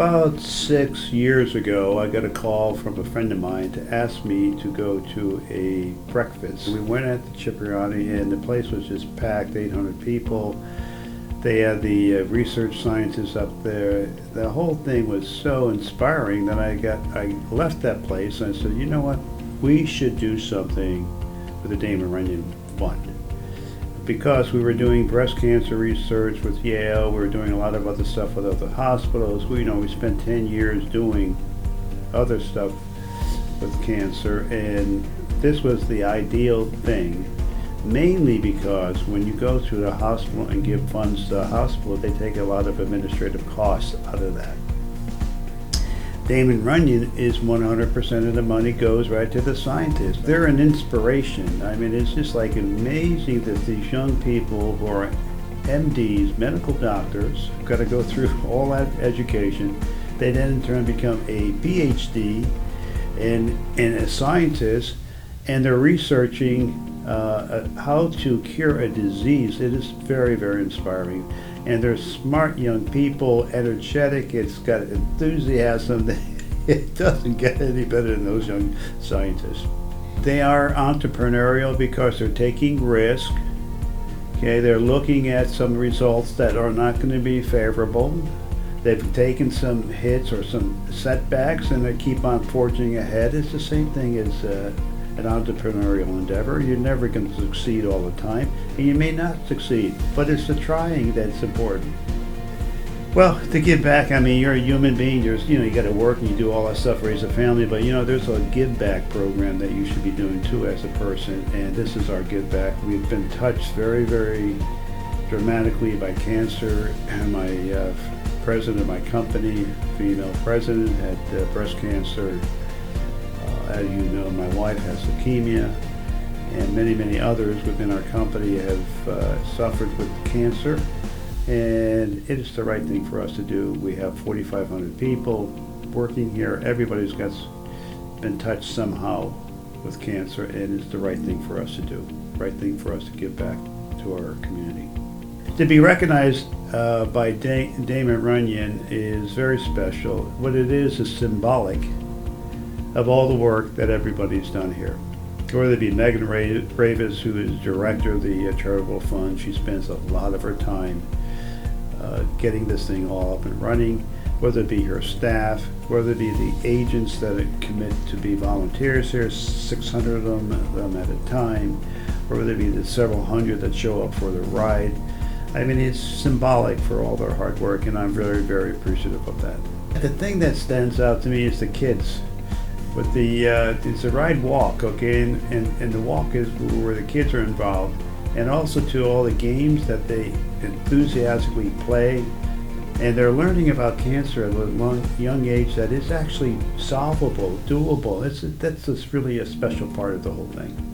About 6 years ago, I got a call from a friend of mine to ask me to go to a breakfast. We went at the Cipriani, and the place was just packed, 800 people. They had the research scientists up there. The whole thing was so inspiring that I left that place and I said, you know what, we should do something with the Damon Runyon Fund. Because we were doing breast cancer research with Yale, we were doing a lot of other stuff with other hospitals. We spent 10 years doing other stuff with cancer, and this was the ideal thing, mainly because when you go to the hospital and give funds to the hospital, they take a lot of administrative costs out of that. Damon Runyon is 100% of the money goes right to the scientists. They're an inspiration. I mean, it's just like amazing that these young people who are MDs, medical doctors, got to go through all that education. They then in turn become a PhD and a scientist, and they're researching how to cure a disease. It is very, very inspiring. And they're smart young people, energetic, it's got enthusiasm. It doesn't get any better than those young scientists. They are entrepreneurial because they're taking risk. Okay, they're looking at some results that are not going to be favorable. They've taken some hits or some setbacks and they keep on forging ahead. It's the same thing as an entrepreneurial endeavor. You're never going to succeed all the time, and you may not succeed, but it's the trying that's important. Well, to give back, I mean, you're a human being. You got to work and you do all that stuff, raise a family, but there's a give back program that you should be doing too as a person, and this is our give back. We've been touched very, very dramatically by cancer, and my president of my company, female president, had breast cancer. As you know, my wife has leukemia, and many, many others within our company have suffered with cancer, and it is the right thing for us to do. We have 4,500 people working here. Everybody's been touched somehow with cancer, and it's the right thing for us to do, right thing for us to give back to our community. To be recognized by Damon Runyon is very special. What it is symbolic of all the work that everybody's done here. Whether it be Megan Raveis, who is director of the charitable fund, she spends a lot of her time getting this thing all up and running, whether it be her staff, whether it be the agents that commit to be volunteers here, 600 of them at a time, or whether it be the several hundred that show up for the ride. I mean, it's symbolic for all their hard work, and I'm very, very appreciative of that. The thing that stands out to me is the kids. But it's a ride walk, okay, and the walk is where the kids are involved, and also to all the games that they enthusiastically play, and they're learning about cancer at a young age that is actually solvable, doable. That's just really a special part of the whole thing.